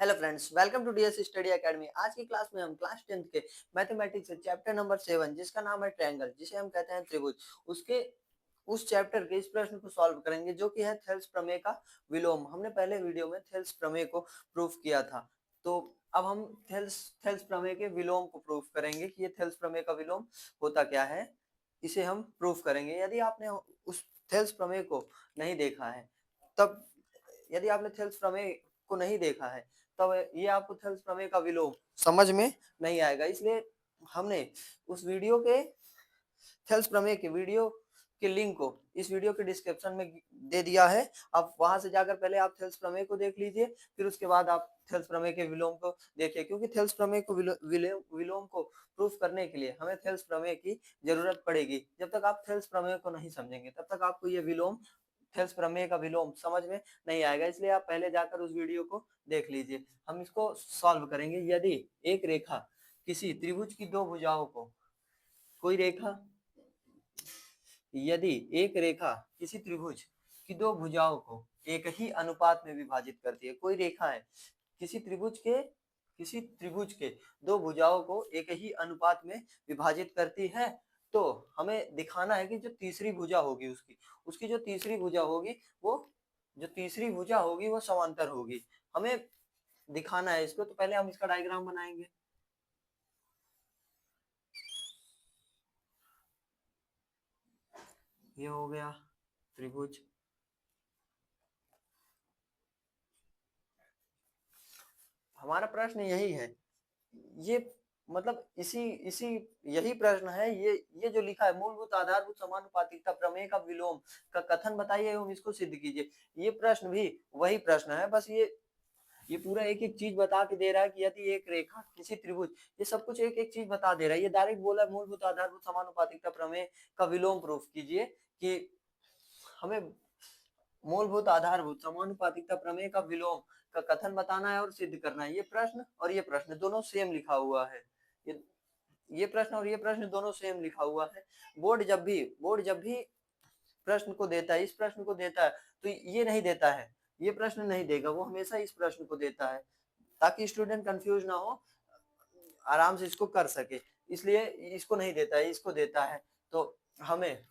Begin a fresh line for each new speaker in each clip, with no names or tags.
Hello friends, welcome to DS study academy. आज की class में हम क्लास 10th के मैथमेटिक्स चैप्टर नंबर 7 जिसका नाम है ट्रायंगल, जिसे हम कहते हैं त्रिभुज, उसके उस चैप्टर के इस प्रश्न को सॉल्व करेंगे जो कि है थेल्स प्रमेय का विलोम। हमने पहले वीडियो में थेल्स प्रमेय को प्रूफ किया था, तो अब हम थेल्स थेल्स प्रमेय के विलोम को प्रूफ करेंगे कि ये थेल्स प्रमेय का विलोम होता क्या है। इसे हम प्रूफ करेंगे। यदि आपने उस थेल्स प्रमेय को नहीं देखा है, तब यदि आपने थेल्स प्रमेय को नहीं देखा है तब ये आपको थेल्स प्रमेय का विलोम समझ में नहीं आएगा। इसलिए हमने उस वीडियो के थेल्स प्रमेय के वीडियो के लिंक को इस वीडियो के डिस्क्रिप्शन में दे दिया है। आप वहां से जाकर पहले आप थेल्स प्रमेय को देख लीजिए, फिर उसके बाद आप थेल्स प्रमेय के विलोम को देखिए, क्योंकि थेल्स प्रमेय को विलोम को प्रूफ करने के लिए हमें थेल्स प्रमेय की जरूरत पड़ेगी। जब तक आप थेल्स प्रमेय को नहीं समझेंगे तब तक आपको ये विलोम थेल्स प्रमेय का विलोम समझ में नहीं आएगा। इसलिए आप पहले जाकर उस वीडियो को देख लीजिए। हम इसको सॉल्व करेंगे। यदि एक रेखा किसी त्रिभुज की दो भुजाओं को कोई रेखा यदि एक रेखा किसी त्रिभुज की दो भुजाओं को एक ही अनुपात में विभाजित करती है, कोई रेखा है किसी त्रिभुज के दो भुजाओं को एक ही अनुपात में विभाजित करती है, तो हमें दिखाना है कि जो तीसरी भुजा होगी उसकी जो तीसरी भुजा होगी वो समांतर होगी। हमें दिखाना है इसको। तो पहले हम इसका डायग्राम बनाएंगे। ये हो गया त्रिभुज। हमारा प्रश्न यही है, ये मतलब इसी इसी यही प्रश्न है। ये जो लिखा है, मूलभूत आधारभूत समानुपातिकता प्रमेय का विलोम का कथन बताइए एवं इसको सिद्ध कीजिए। ये प्रश्न भी वही प्रश्न है, बस ये पूरा एक एक चीज बता के दे रहा है कि यदि एक रेखा किसी त्रिभुज, ये सब कुछ एक एक चीज बता दे रहा है। ये डायरेक्ट बोला है मूलभूत आधारभूत समानुपातिकता प्रमेय का विलोम प्रूफ कीजिए, कि हमें मूलभूत आधारभूत समानुपातिकता प्रमेय का विलोम का कथन बताना है और सिद्ध करना है। ये प्रश्न दोनों सेम लिखा हुआ है। ये प्रश्न और ये प्रश्न दोनों सेम लिखा हुआ है। बोर्ड जब भी प्रश्न को देता है, इस प्रश्न को देता है, तो ये नहीं देता है, ये प्रश्न नहीं देगा, वो हमेशा इस प्रश्न को देता है, ताकि स्टूडेंट कंफ्यूज ना हो, आराम से इसको कर सके। इसलिए इसको नहीं देता है, इसको देता है। तो हमें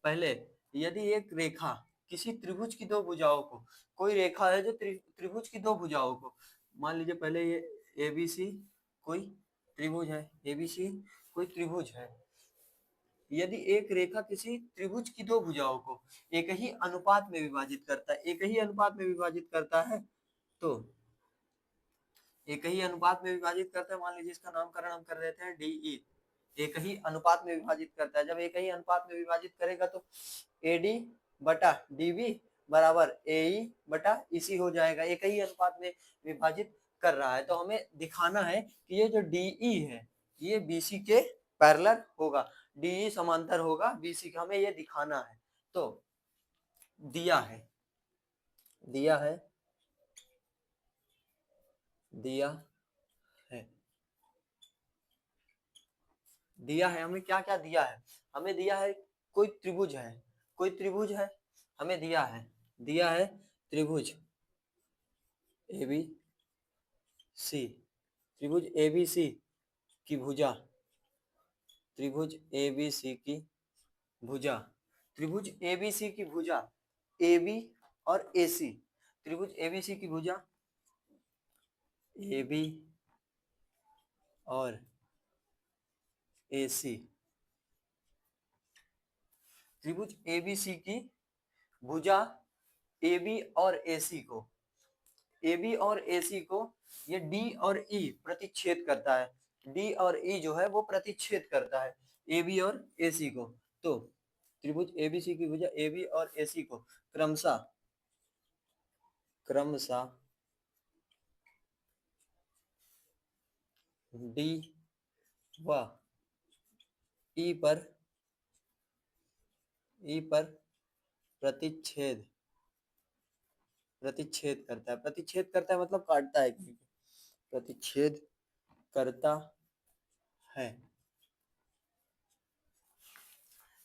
पहले, यदि एक रेखा किसी त्रिभुज की दो भुजाओं को, कोई रेखा है जो त्रिभुज की दो भुजाओं को, मान लीजिए पहले ये एबीसी कोई त्रिभुज है, एबीसी कोई त्रिभुज है। यदि एक रेखा किसी त्रिभुज की दो भुजाओं को एक ही अनुपात में विभाजित करता है, तो एक ही अनुपात में विभाजित करता है, मान लीजिए इसका नामकरण हम कर देते हैं डीई। एक ही अनुपात में विभाजित करता है। जब एक ही अनुपात में विभाजित करेगा तो एडी बटा डीबी बराबर एई बटा ईसी हो जाएगा। एक ही अनुपात में विभाजित कर रहा है, तो हमें दिखाना है कि ये जो डीई है ये बीसी के पैरेलल होगा, डीई समांतर होगा बीसी का, हमें ये दिखाना है। तो दिया है दिया है दिया है दिया है हमें क्या क्या दिया है? हमें दिया है कोई त्रिभुज है, हमें दिया है त्रिभुज ए बी सी, त्रिभुज ए बी सी की भुजा, त्रिभुज ए बी सी की भुजा त्रिभुज ए बी सी की भुजा ए बी और ए सी, त्रिभुज ए बी सी की भुजा ए बी और ए सी, त्रिभुज ए बी सी की भुजा ए बी और ए सी को, ए बी और ए सी को ये डी और ई प्रतिच्छेद करता है। डी और ई जो है वो प्रतिच्छेद करता है ए बी और ए सी को। तो त्रिभुज ए बी सी की भुजा ए बी और ए सी को क्रमशः क्रमशः डी व ई पर प्रतिच्छेद प्रतिच्छेद करता है मतलब काटता है कहीं पे, प्रतिच्छेद करता है।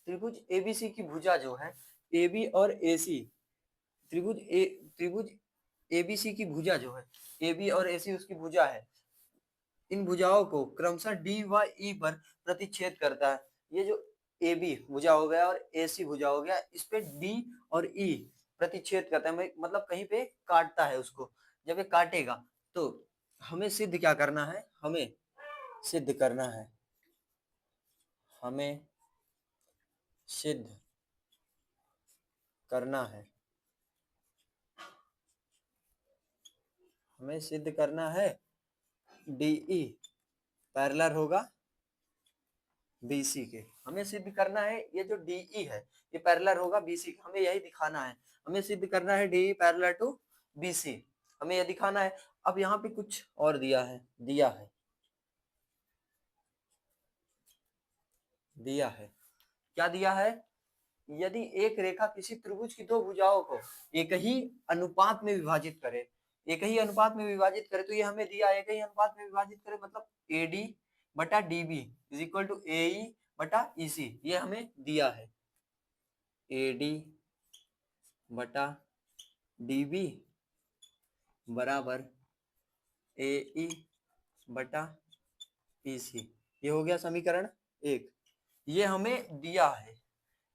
त्रिभुज एबीसी की भुजा जो है ए बी और ए सी, त्रिभुज एबीसी की भुजा जो है, एबी और एसी उसकी भुजा है, इन भुजाओं को क्रमशः डी व ई पर प्रतिच्छेद करता है। ये जो ए बी भुजा हो गया और ए सी भुजा हो गया, इस पे डी और ई प्रतिच्छेद करता है, मतलब कहीं पे काटता है उसको। जब ये काटेगा तो हमें सिद्ध क्या करना है, हमें सिद्ध करना है, हमें सिद्ध करना है, हमें सिद्ध करना है डीई पैरेलल होगा बीसी के। हमें सिद्ध करना है ये जो डीई है ये पैरेलल होगा बीसी के, हमें यही दिखाना है। हमें सिद्ध करना है डीई पैरेलल टू बीसी, हमें यह दिखाना है। अब यहाँ पे कुछ और दिया है, क्या दिया है, यदि एक रेखा किसी त्रिभुज की दो भुजाओं को एक ही अनुपात में विभाजित करे, एक ही अनुपात में विभाजित करे, तो ये हमें दिया एक ही अनुपात में विभाजित करे, मतलब एडी बटा डीबी इज इक्वल टू एई बटा ईसी, ये हमें दिया है। एडी बटा डीबी बराबर एई बटा ईसी, ये हो गया समीकरण 1। ये हमें दिया है,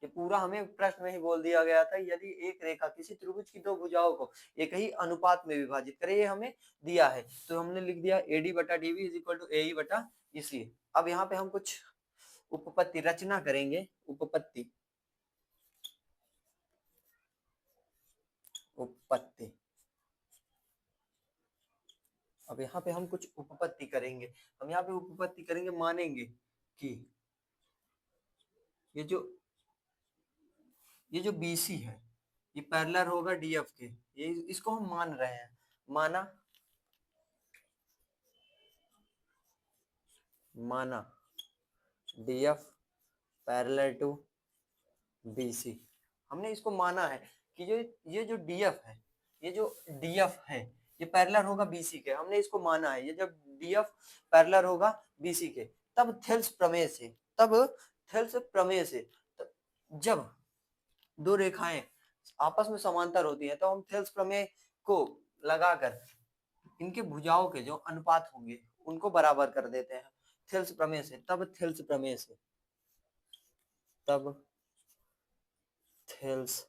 ये पूरा हमें प्रश्न में ही बोल दिया गया था, यदि एक रेखा किसी त्रिभुज की दो भुजाओं को एक ही अनुपात में विभाजित करे, ये हमें दिया है। तो हमने लिख दिया एडी बटा डीबी इज इक्वल टू एई बटा ईसी। अब यहाँ पे हम कुछ उपपत्ति रचना करेंगे, उपपत्ति अब यहाँ पे हम कुछ उपपत्ति करेंगे, हम यहाँ पे उपपत्ति करेंगे, मानेंगे कि ये जो BC है ये पैरेलल होगा DF के, ये इसको हम मान रहे हैं, माना DF पैरेलल टू BC। हमने इसको माना है कि ये जो DF है, ये पैरेलल होगा BC के, हमने इसको माना है। ये जब DF पैरेलल होगा BC के, तब थेल्स प्रमेय से जब दो रेखाएं आपस में समांतर होती है तो हम थेल्स प्रमेय को लगाकर इनके भुजाओं के जो अनुपात होंगे उनको बराबर कर देते हैं थेल्स प्रमेय से। तब थेल्स प्रमेय थेल्स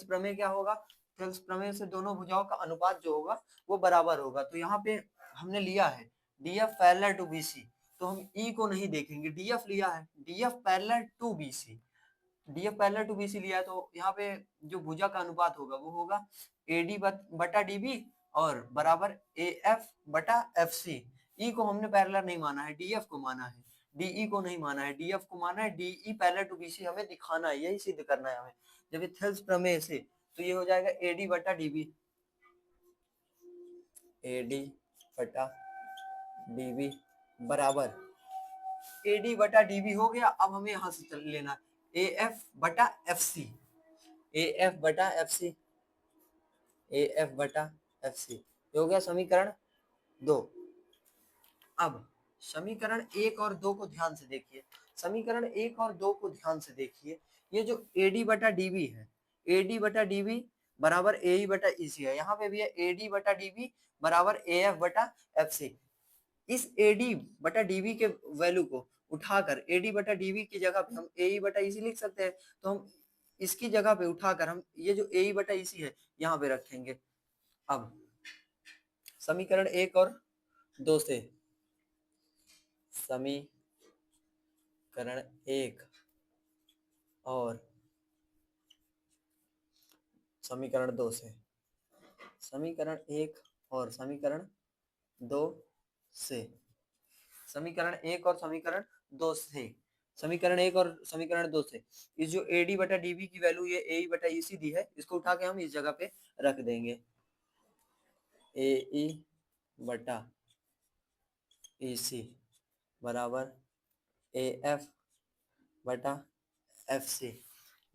प्रमेय क्या होगा, थेल्स प्रमेय से दोनों भुजाओं का अनुपात जो होगा वो बराबर होगा। तो यहाँ पे हमने लिया है DF पैरेलल टू BC, तो हम E को नहीं देखेंगे, DF लिया है, DF parallel to BC, DF parallel to BC लिया है, तो यहाँ पे जो भुजा का अनुपात होगा वो होगा AD बटा DB और बराबर AF बटा FC। E को हमने पैरेलल नहीं माना है, DF को माना है, DE को नहीं माना है, DF को माना है, DE पैरेलल टू BC हमें दिखाना है, यही सिद्ध करना है हमें। जब ये थेल्स प्रमेय से, तो ये हो जाएगा AD बटा DB, AD बटा DB बराबर AD बटा DB हो गया। अब हमें यहाँ से चल लेना AF बटा FC, AF बटा FC, AF बटा FC, ये हो गया समीकरण 2। अब समीकरण 1 और 2 को ध्यान से देखिए, समीकरण 1 और 2 को ध्यान से देखिए। ये जो AD बटा DB है, AD बटा DB बराबर AE बटा EC है, यहाँ पे भी है AD बटा DB बराबर AF बटा FC। इस AD बटा DB के वैल्यू को उठाकर AD बटा DB की जगह पे हम AE बटा EC लिख सकते हैं, तो हम इसकी जगह पे उठाकर हम ये जो AE बटा EC है यहाँ पे रखेंगे। अब समीकरण 1 और 2 से, समीकरण 1 और समीकरण 2 से, समीकरण 1 और समीकरण 2 से, समीकरण 1 और समीकरण 2 से, समीकरण 1 और समीकरण 2 से इस जो AD बटा DB की वैल्यू ये AE बटा EC दी है, इसको उठा के हम इस जगह पे रख देंगे, AE बटा EC बराबर AF बटा FC।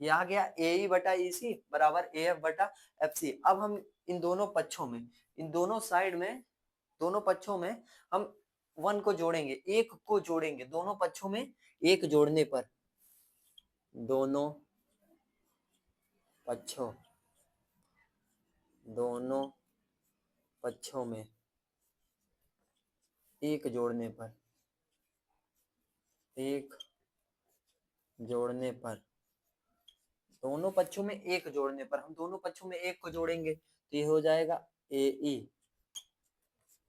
ये आ गया AE बटा EC बराबर AF बटा FC। अब हम इन दोनों पक्षों में, इन दोनों साइड में दोनों पक्षों में हम 1 को जोड़ेंगे, 1 को जोड़ेंगे, दोनों पक्षों में 1 जोड़ने पर, दोनों पक्षों में 1 जोड़ने पर, 1 जोड़ने पर, दोनों पक्षों में 1 जोड़ने पर, हम दोनों पक्षों में 1 को जोड़ेंगे तो ये हो जाएगा AE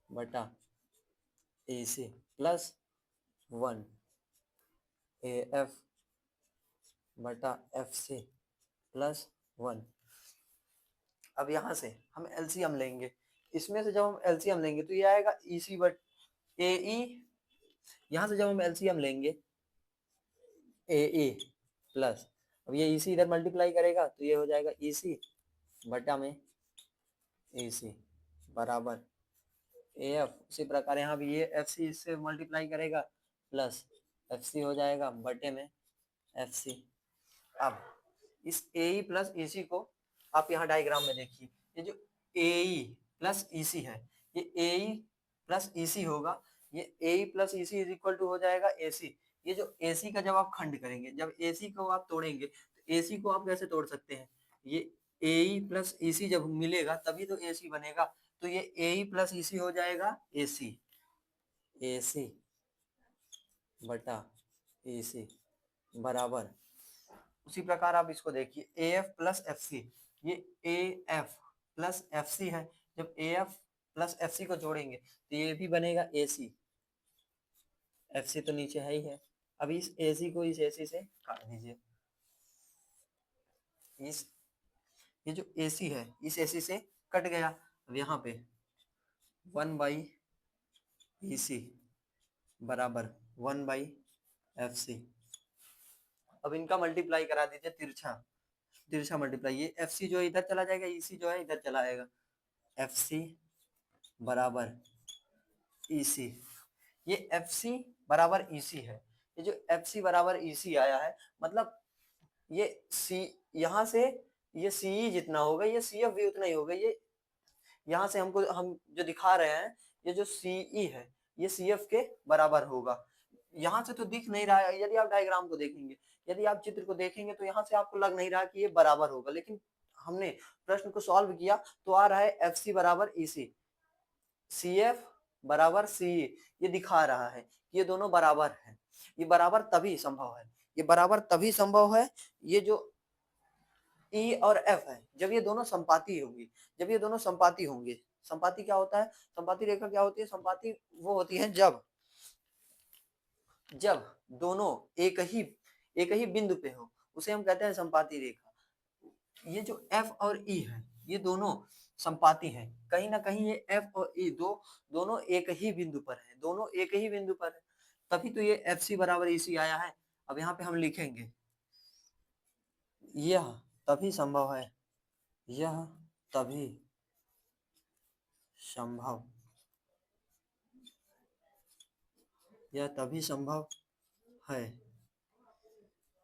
बटा AC प्लस 1 AF बटा FC प्लस 1। अब यहाँ से हम एलसीएम लेंगे, इसमें से जब हम एलसीएम लेंगे तो ये आएगा EC बट AE, यहाँ से जब हम एलसीएम लेंगे AE प्लस, अब ये EC इधर मल्टीप्लाई करेगा तो ये हो जाएगा EC बटा में AC बराबर AF, उसी प्रकार यहाँ भी ये FC इससे मल्टीप्लाई करेगा प्लस FC हो जाएगा बटे में FC। अब इस AE प्लस EC को आप यहाँ डायग्राम में देखिए, ये जो AE प्लस EC है, ये AE प्लस EC होगा, ये AE plus EC is equal to हो जाएगा AC। ये जो AC का जब आप खंड करेंगे, जब AC को आप तोड़ेंगे तो AC को आप कैसे तोड़ सकते हैं, ये AE प्लस EC जब मिलेगा तभी तो AC बनेगा, तो ये AE प्लस EC हो जाएगा AC बटा AC बराबर, उसी प्रकार आप इसको देखिए AF प्लस FC, ये AF प्लस FC है, जब AF प्लस FC को जोड़ेंगे तो ये भी बनेगा AC, FC तो नीचे है ही है। अब इस AC को इस AC से काट दीजिए, इस ये जो AC है इस AC से कट गया, अब यहाँ पे 1 बाई EC बराबर 1 बाई FC। अब इनका मल्टीप्लाई करा दीजिए, तिरछा मल्टीप्लाई, ये FC जो है इधर चला जाएगा, EC जो है इधर चला आएगा, FC बराबर EC, ये FC बराबर EC है, ये जो FC बराबर EC आया है मतलब ये C यहाँ से ये CE जितना होगा ये CF भी उतना ही होगा, ये यहाँ से हम जो दिखा रहे हैं ये जो CE है ये CF के बराबर होगा। यहाँ से तो दिख नहीं रहा है, यदि आप डायग्राम को देखेंगे, यदि आप चित्र को देखेंगे तो यहाँ से आपको लग नहीं रहा कि ये बराबर होगा, लेकिन हमने प्रश्न को सॉल्व किया तो आ रहा है FC बराबर EC, CF बराबर CE, ये दिखा रहा है कि ये दोनों बराबर हैं। ये बराबर तभी संभव है, ये बराबर तभी संभव है, ये जो E और F है जब ये दोनों संपाती होंगी, जब ये दोनों संपाती होंगे, संपाती क्या होता है, संपाती रेखा क्या होती है, संपाती वो होती है जब दोनों एक ही बिंदु पे हो, उसे हम कहते हैं संपाती रेखा। ये जो F और E है ये दोनों संपाती हैं, कहीं ना कहीं ये F और E दोनों एक ही बिंदु पर है, दोनों एक ही बिंदु पर है, तभी तो ये FC बराबर EC आया है। अब यहाँ पे हम लिखेंगे यह तभी संभव है, यह तभी संभव, यह तभी संभव है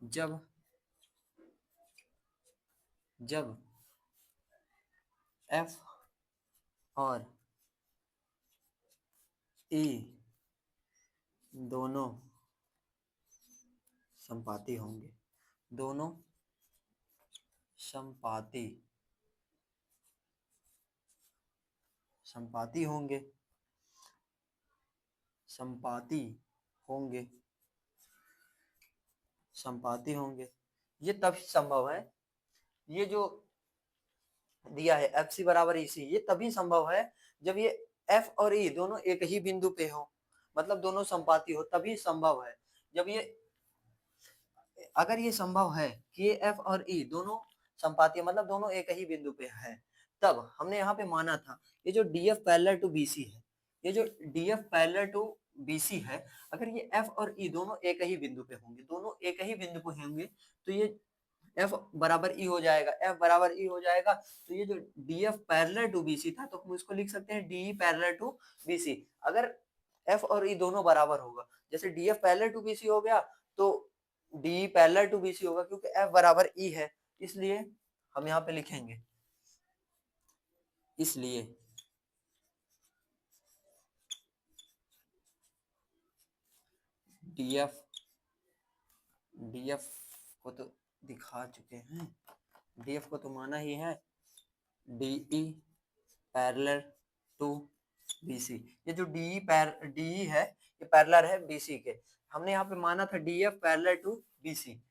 जब F और E दोनों संपाती होंगे, दोनों संपाती होंगे, संपाती होंगे, ये तभी संभव है, ये जो दिया है FC बराबर EC, ये तभी संभव है जब ये F और E दोनों एक ही बिंदु पे हो, मतलब दोनों संपाती हो, तभी संभव है। जब ये अगर ये संभव है कि F और E दोनों संपाती मतलब दोनों एक ही बिंदु पे है, तब हमने यहाँ पे माना था ये जो DF पैरेलल टू BC है, ये जो DF पैरेलल टू BC है, अगर ये F और E दोनों एक ही बिंदु पे होंगे, दोनों एक ही बिंदु पे होंगे तो ये F बराबर E हो जाएगा, F बराबर E हो जाएगा, तो ये जो DF पैरेलल टू BC था तो हम इसको लिख सकते हैं DE पैरेलल टू BC। अगर F और E दोनों बराबर होगा, जैसे DF पैरेलल टू BC हो गया तो DE पैरेलल टू BC होगा, क्योंकि F बराबर E है, इसलिए हम यहाँ पे लिखेंगे, इसलिए डीएफ डीएफ को तो दिखा चुके हैं, डीएफ को तो माना ही है, डीई पैरेलल टू बीसी। ये जो डीई है ये पैरेलल है बीसी के। हमने यहाँ पे माना था DF parallel to BC.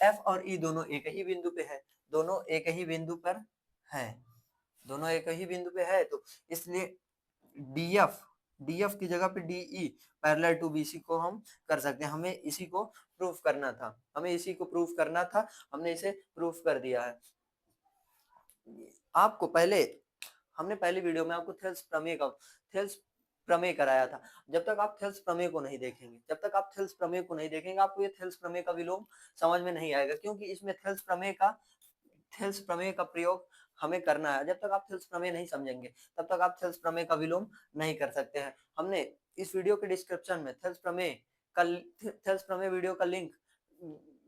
F और ई दोनों एक ही बिंदु पे है, दोनों एक ही बिंदु पर है, दोनों एक ही बिंदु पे है, तो इसलिए डीएफ की जगह पे डीई पैरेलल टू बीसी को हम कर सकते हैं। हमें इसी को प्रूफ करना था, हमने इसे प्रूफ कर दिया है। आपको हमने पहली वीडियो में आपको थेल्स प्रमेय कराया था। जब तक आप थेल्स प्रमेय को नहीं देखेंगे, आपको ये थेल्स प्रमेय का विलोम समझ में नहीं आएगा, क्योंकि इसमें थेल्स प्रमेय का प्रयोग हमें करना है। जब तक आप थेल्स प्रमेय नहीं समझेंगे तब तक आप थेल्स प्रमेय का विलोम नहीं कर सकते हैं। हमने इस वीडियो के डिस्क्रिप्शन में थेल्स प्रमेय वीडियो का लिंक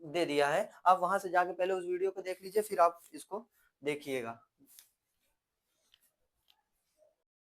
दे दिया है, आप वहां से जाके पहले उस वीडियो को देख लीजिए, फिर आप इसको देखिएगा।